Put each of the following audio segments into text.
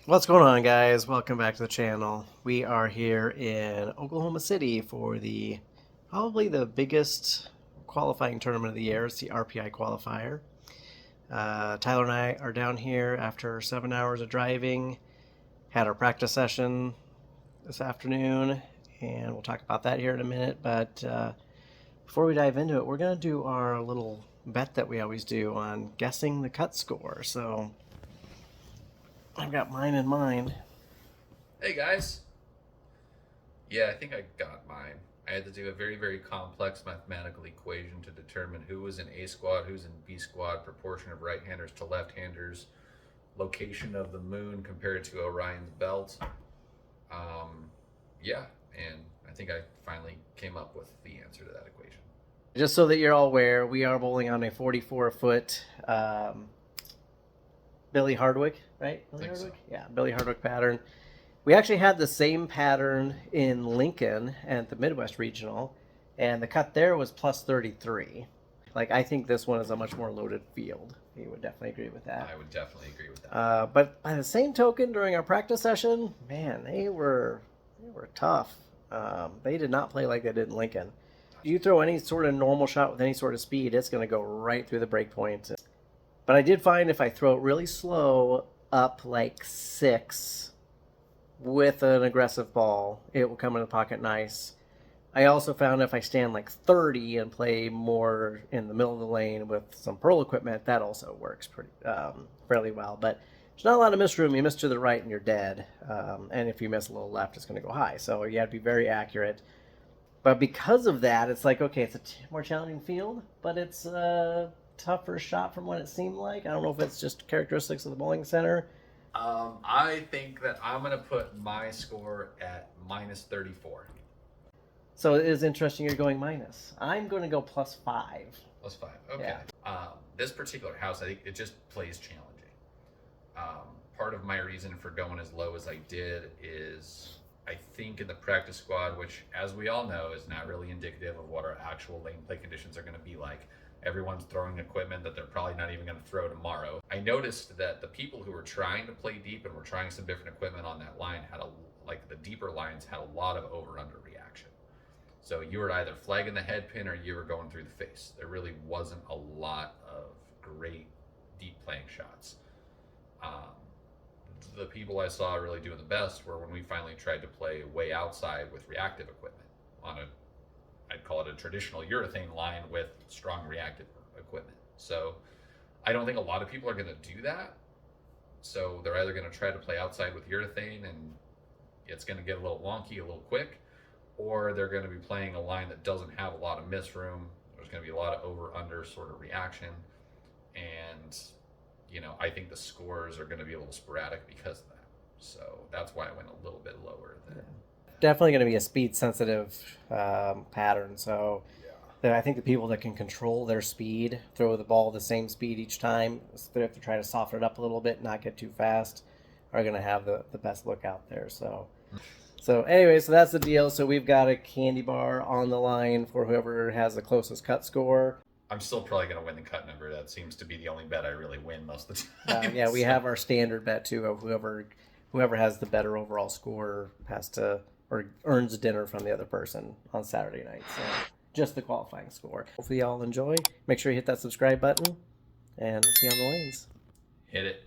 What's going on, guys? Welcome back to the channel. We are here in Oklahoma City for probably the biggest qualifying tournament of the year. It's the RPI Qualifier. Tyler and I are down here after 7 hours of driving. Had our practice session this afternoon, and we'll talk about that here in a minute. But before we dive into it, we're going to do our little bet that we always do on guessing the cut score. So I've got mine in mind. Hey guys. Yeah, I think I got mine. I had to do a very, very complex mathematical equation to determine who was in A squad, who's in B squad, proportion of right-handers to left-handers, location of the moon compared to Orion's belt. Yeah, and I think I finally came up with the answer to that equation. Just so that you're all aware, we are bowling on a 44-foot Billy Hardwick, right? Billy Hardwick? So. Yeah, Billy Hardwick pattern. We actually had the same pattern in Lincoln at the Midwest Regional, and the cut there was plus 33. Like, I think this one is a much more loaded field. You would definitely agree with that. I would definitely agree with that. But by the same token, during our practice session, man, they were tough. They did not play like they did in Lincoln. You throw any sort of normal shot with any sort of speed, it's going to go right through the break point. But I did find if I throw it really slow, up like 6 with an aggressive ball, it will come in the pocket nice. I also found if I stand like 30 and play more in the middle of the lane with some pearl equipment, that also works pretty fairly well. But there's not a lot of miss room. You miss to the right and you're dead. And if you miss a little left, it's going to go high. So you have to be very accurate. But because of that, it's like, okay, it's a more challenging field, but it's tougher shot from what it seemed like. I don't know if it's just characteristics of the bowling center. I think that I'm going to put my score at minus 34. So it is interesting you're going minus. I'm going to go plus 5. Plus 5, okay. Yeah. This particular house, I think it just plays challenging. Part of my reason for going as low as I did is I think in the practice squad, which as we all know is not really indicative of what our actual lane play conditions are going to be like. Everyone's throwing equipment that they're probably not even going to throw tomorrow. I noticed that the people who were trying to play deep and were trying some different equipment on that line had the deeper lines had a lot of over-under reaction. So you were either flagging the head pin or you were going through the face. There really wasn't a lot of great deep playing shots. The people I saw really doing the best were when we finally tried to play way outside with reactive equipment on I'd call it a traditional urethane line with strong reactive equipment. So I don't think a lot of people are going to do that. So they're either going to try to play outside with urethane and it's going to get a little wonky, a little quick, or they're going to be playing a line that doesn't have a lot of miss room. There's going to be a lot of over-under sort of reaction. And, I think the scores are going to be a little sporadic because of that. So that's why I went a little bit lower than... Definitely going to be a speed-sensitive pattern. So I think the people that can control their speed, throw the ball the same speed each time, so they have to try to soften it up a little bit, not get too fast, are going to have the best look out there. So anyway, so that's the deal. So we've got a candy bar on the line for whoever has the closest cut score. I'm still probably going to win the cut number. That seems to be the only bet I really win most of the time. Yeah, we have our standard bet too of whoever has the better overall score has to or earns dinner from the other person on Saturday night. So just the qualifying score. Hopefully y'all enjoy. Make sure you hit that subscribe button and we'll see you on the lanes. Hit it.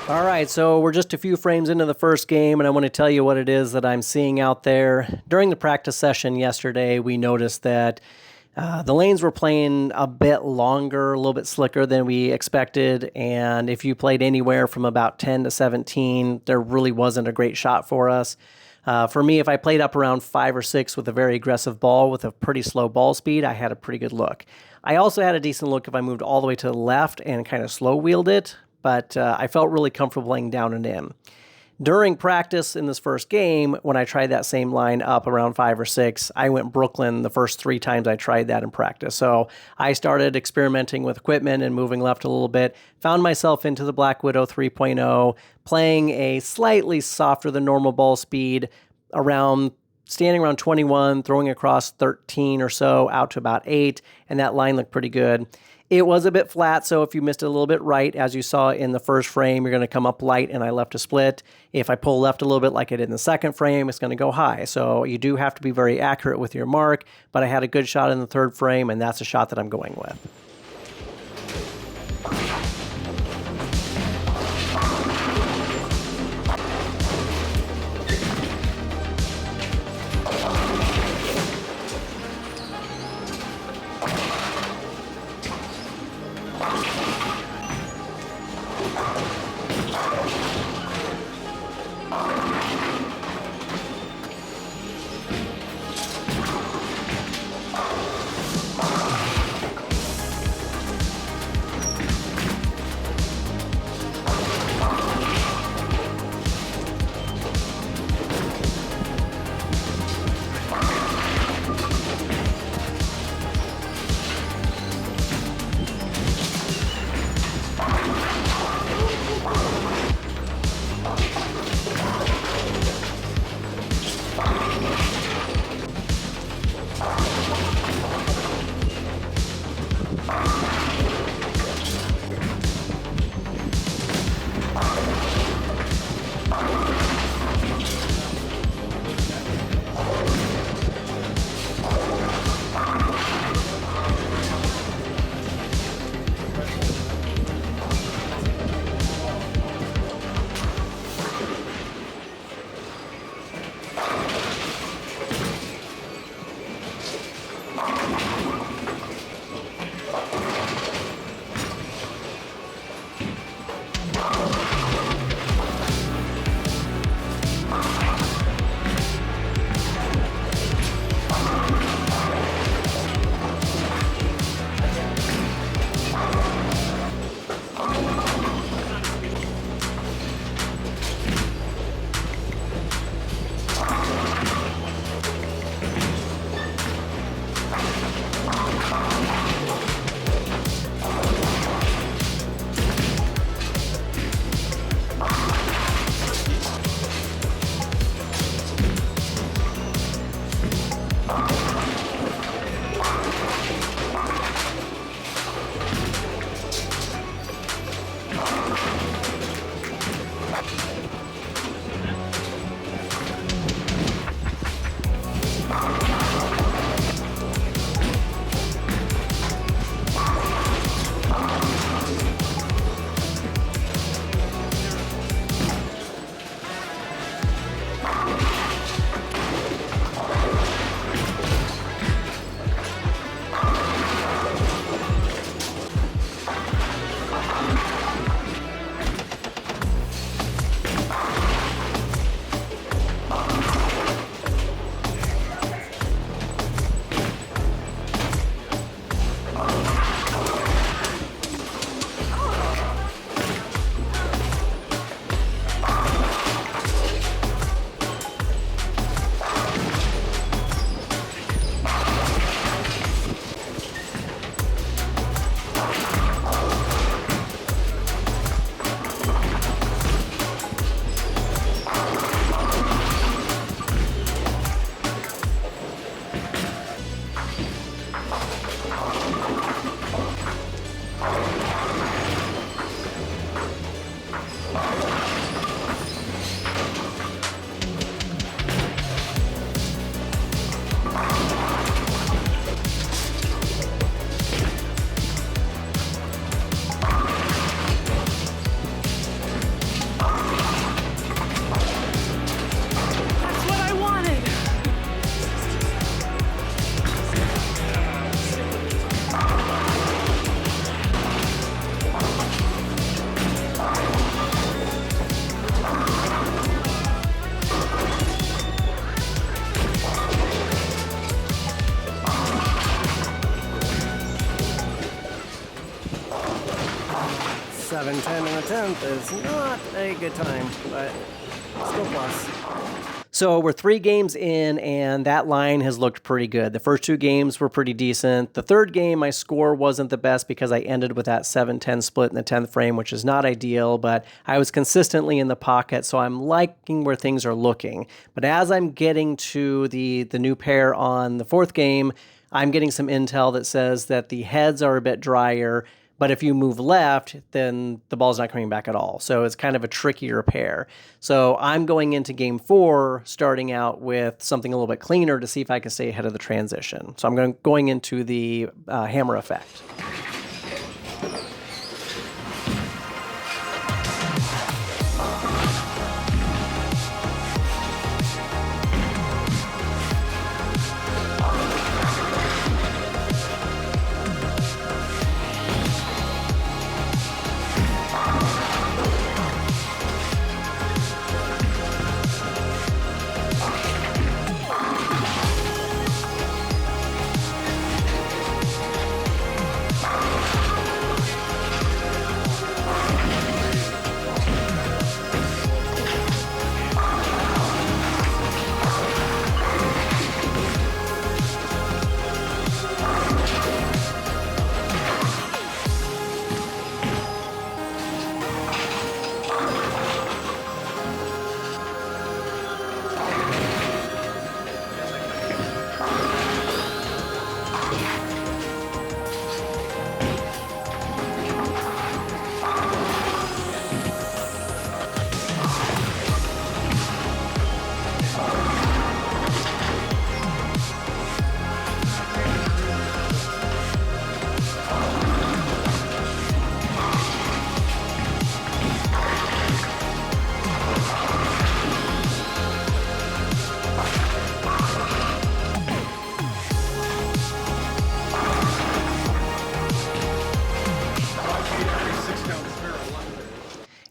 All right, so we're just a few frames into the first game, and I want to tell you what it is that I'm seeing out there. During the practice session yesterday, we noticed that the lanes were playing a bit longer, a little bit slicker than we expected, and if you played anywhere from about 10 to 17, there really wasn't a great shot for us. For me, if I played up around 5 or 6 with a very aggressive ball with a pretty slow ball speed, I had a pretty good look. I also had a decent look if I moved all the way to the left and kind of slow-wheeled it, but I felt really comfortable laying down and in. During practice in this first game, when I tried that same line up around 5 or 6, I went Brooklyn the first 3 times I tried that in practice. So I started experimenting with equipment and moving left a little bit, found myself into the Black Widow 3.0, playing a slightly softer than normal ball speed, standing around 21, throwing across 13 or so out to about 8, and that line looked pretty good. It was a bit flat, so if you missed it a little bit right, as you saw in the first frame, you're going to come up light, and I left a split. If I pull left a little bit like I did in the second frame, it's going to go high. So you do have to be very accurate with your mark, but I had a good shot in the third frame, and that's a shot that I'm going with. Seven, 10 and a tenth is not a good time, but Still plus. So we're 3 games in, and that line has looked pretty good. The first 2 games were pretty decent. The third game, my score wasn't the best because I ended with that 7-10 split in the 10th frame, which is not ideal, but I was consistently in the pocket, so I'm liking where things are looking. But as I'm getting to the new pair on the 4th game, I'm getting some intel that says that the heads are a bit drier, but if you move left, then the ball's not coming back at all. So it's kind of a trickier pair. So I'm going into game 4, starting out with something a little bit cleaner to see if I can stay ahead of the transition. So I'm going into the hammer effect.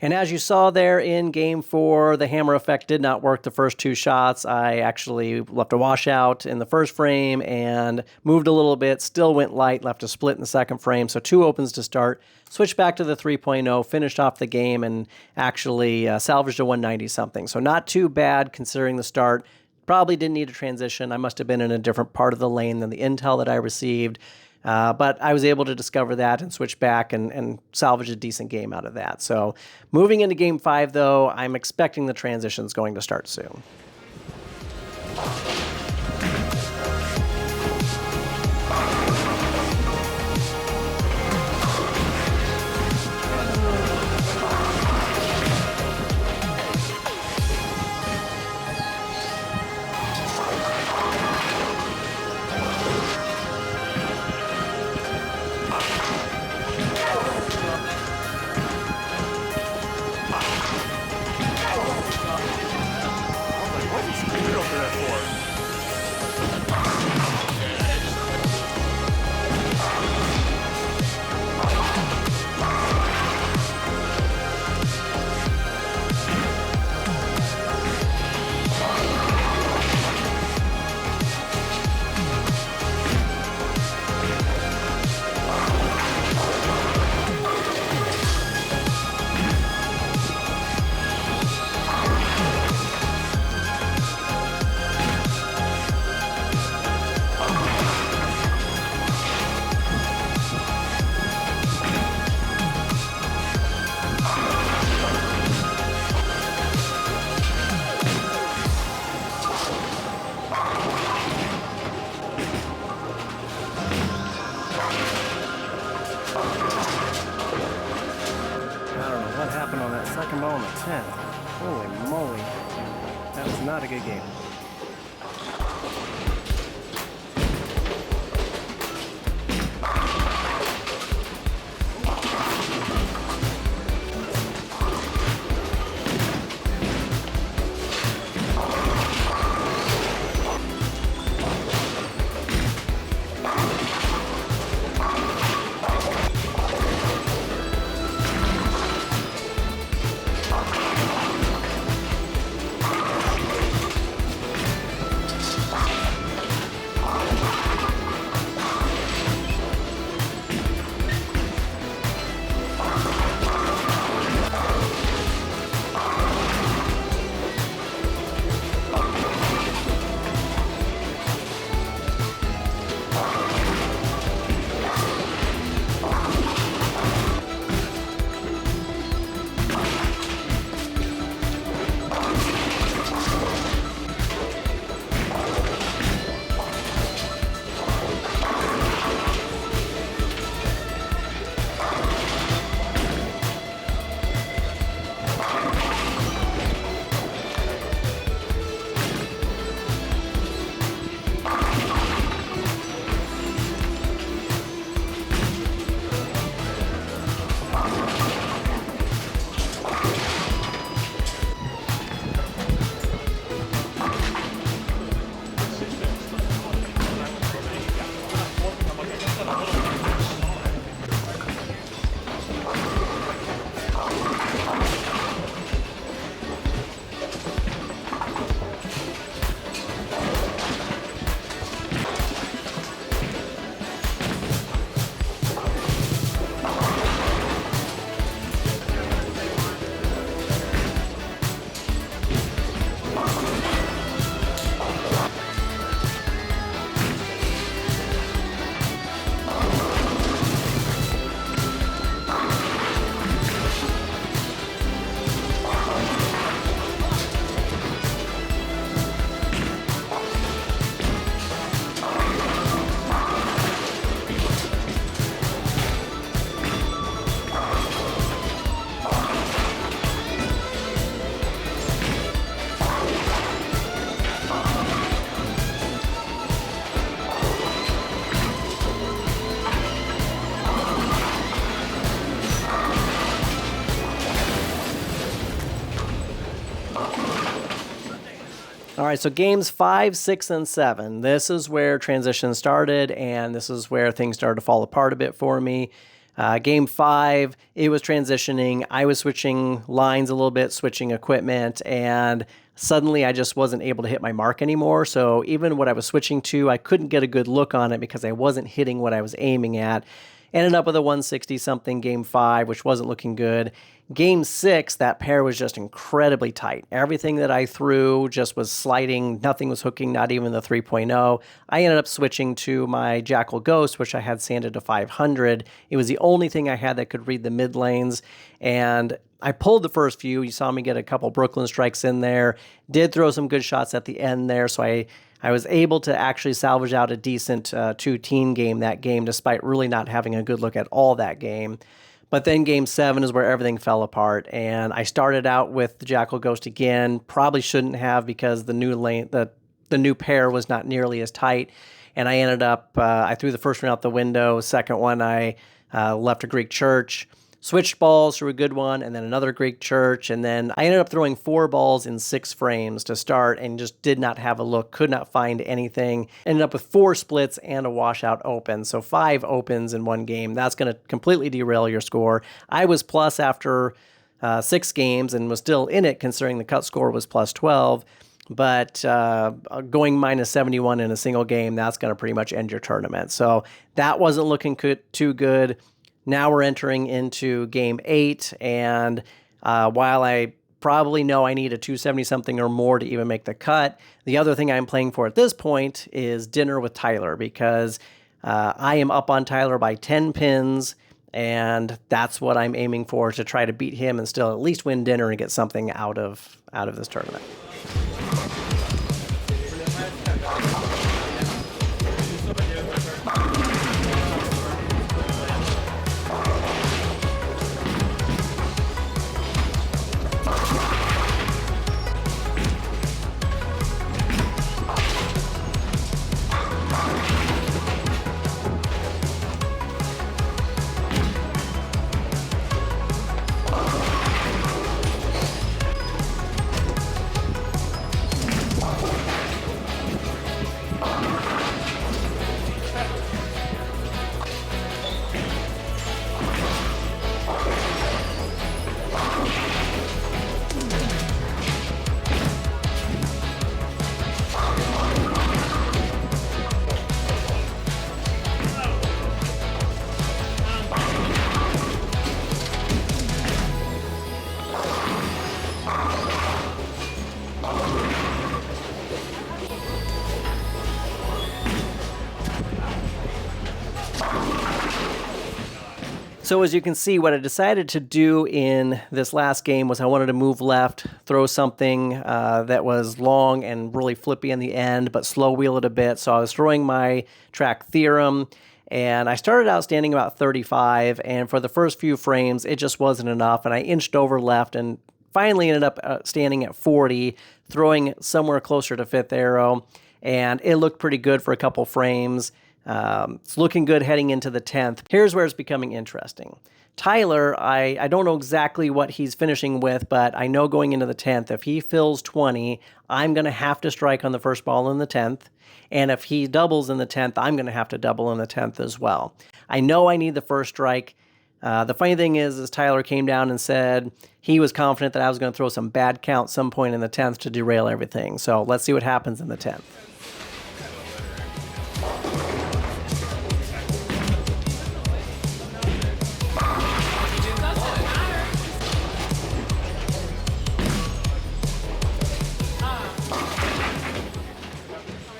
And as you saw there in game 4, the hammer effect did not work the first 2 shots. I actually left a washout in the first frame and moved a little bit, still went light, left a split in the second frame. So 2 opens to start, switched back to the 3.0, finished off the game, and actually salvaged a 190 something. So not too bad considering the start. Probably didn't need a transition. I must have been in a different part of the lane than the intel that I received. But I was able to discover that and switch back and salvage a decent game out of that. So moving into game 5, though, I'm expecting the transition's going to start soon. ball on the 10th. Holy moly. That was not a good game. All right, so games 5, 6, and 7. This is where transition started, and this is where things started to fall apart a bit for me. Game 5, it was transitioning. I was switching lines a little bit, switching equipment, and suddenly I just wasn't able to hit my mark anymore. So even what I was switching to, I couldn't get a good look on it because I wasn't hitting what I was aiming at. Ended up with a 160-something game 5, which wasn't looking good. Game 6, that pair was just incredibly tight. Everything that I threw just was sliding. Nothing was hooking, not even the 3.0. I ended up switching to my Jackal Ghost, which I had sanded to 500. It was the only thing I had that could read the mid lanes. And I pulled the first few. You saw me get a couple Brooklyn strikes in there. Did throw some good shots at the end there, so I was able to actually salvage out a decent 2-team game that game, despite really not having a good look at all that game. But then game 7 is where everything fell apart, and I started out with the Jackal Ghost again. Probably shouldn't have because the new lane, the new pair was not nearly as tight, and I ended up I threw the first one out the window. Second one I left a Greek church. Switched balls through a good one, and then another Greek church, and then I ended up throwing 4 balls in 6 frames to start and just did not have a look, could not find anything. Ended up with 4 splits and a washout open, so 5 opens in one game. That's going to completely derail your score. I was plus after 6 games and was still in it considering the cut score was plus 12, but going minus 71 in a single game, that's going to pretty much end your tournament. So that wasn't looking too good. Now we're entering into game 8, and while I probably know I need a 270-something or more to even make the cut, the other thing I'm playing for at this point is dinner with Tyler, because I am up on Tyler by 10 pins, and that's what I'm aiming for, to try to beat him and still at least win dinner and get something out of this tournament. So as you can see, what I decided to do in this last game was I wanted to move left, throw something that was long and really flippy in the end, but slow wheel it a bit. So I was throwing my track Theorem, and I started out standing about 35, and for the first few frames, it just wasn't enough, and I inched over left and finally ended up standing at 40, throwing somewhere closer to 5th arrow, and it looked pretty good for a couple frames. It's looking good heading into the 10th. Here's where it's becoming interesting. Tyler, I don't know exactly what he's finishing with, but I know going into the 10th, if he fills 20, I'm going to have to strike on the first ball in the 10th. And if he doubles in the 10th, I'm going to have to double in the 10th as well. I know I need the first strike. The funny thing is Tyler came down and said he was confident that I was going to throw some bad count some point in the 10th to derail everything. So let's see what happens in the 10th.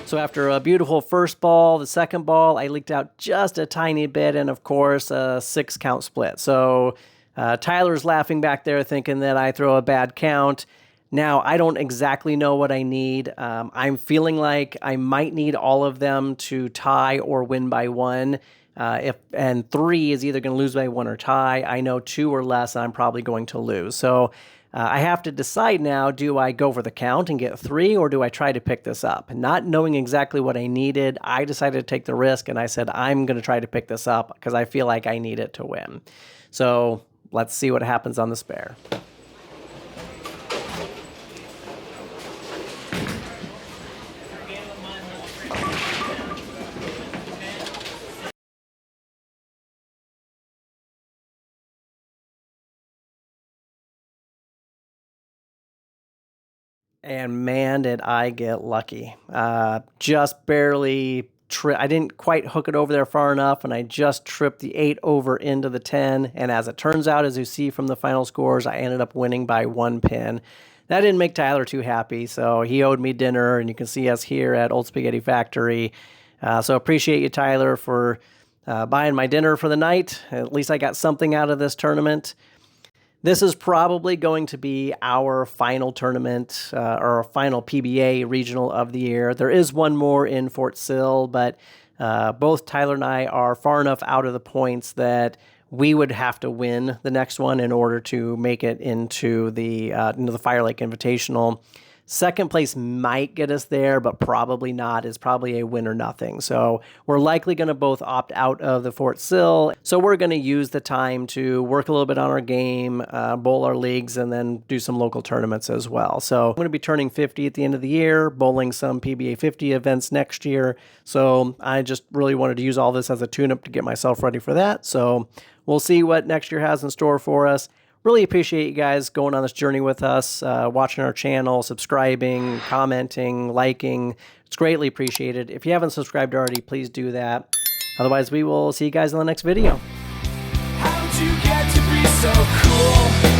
So after a beautiful first ball, the second ball, I leaked out just a tiny bit, and of course, a 6-count split. So Tyler's laughing back there thinking that I throw a bad count. Now, I don't exactly know what I need. I'm feeling like I might need all of them to tie or win by 1. And 3 is either going to lose by 1 or tie. I know 2 or less, and I'm probably going to lose. So I have to decide now, do I go for the count and get 3, or do I try to pick this up? And not knowing exactly what I needed, I decided to take the risk, and I said, I'm going to try to pick this up because I feel like I need it to win. So let's see what happens on the spare. And man, did I get lucky. Just barely I didn't quite hook it over there far enough, and I just tripped the 8 over into the 10. And as it turns out, as you see from the final scores, I ended up winning by 1 pin. That didn't make Tyler too happy, so he owed me dinner, and you can see us here at Old Spaghetti Factory. So appreciate you, Tyler, for buying my dinner for the night. At least I got something out of this tournament. This is probably going to be our final tournament or our final PBA regional of the year. There is one more in Fort Sill, but both Tyler and I are far enough out of the points that we would have to win the next one in order to make it into the Fire Lake Invitational. Second place might get us there, but probably not. It's probably a win or nothing. So we're likely going to both opt out of the Fort Sill. So we're going to use the time to work a little bit on our game, bowl our leagues, and then do some local tournaments as well. So I'm going to be turning 50 at the end of the year, bowling some PBA 50 events next year. So I just really wanted to use all this as a tune-up to get myself ready for that. So we'll see what next year has in store for us. Really appreciate you guys going on this journey with us, watching our channel, subscribing, commenting, liking. It's greatly appreciated. If you haven't subscribed already, please do that. Otherwise, we will see you guys in the next video. How'd you get to be so cool?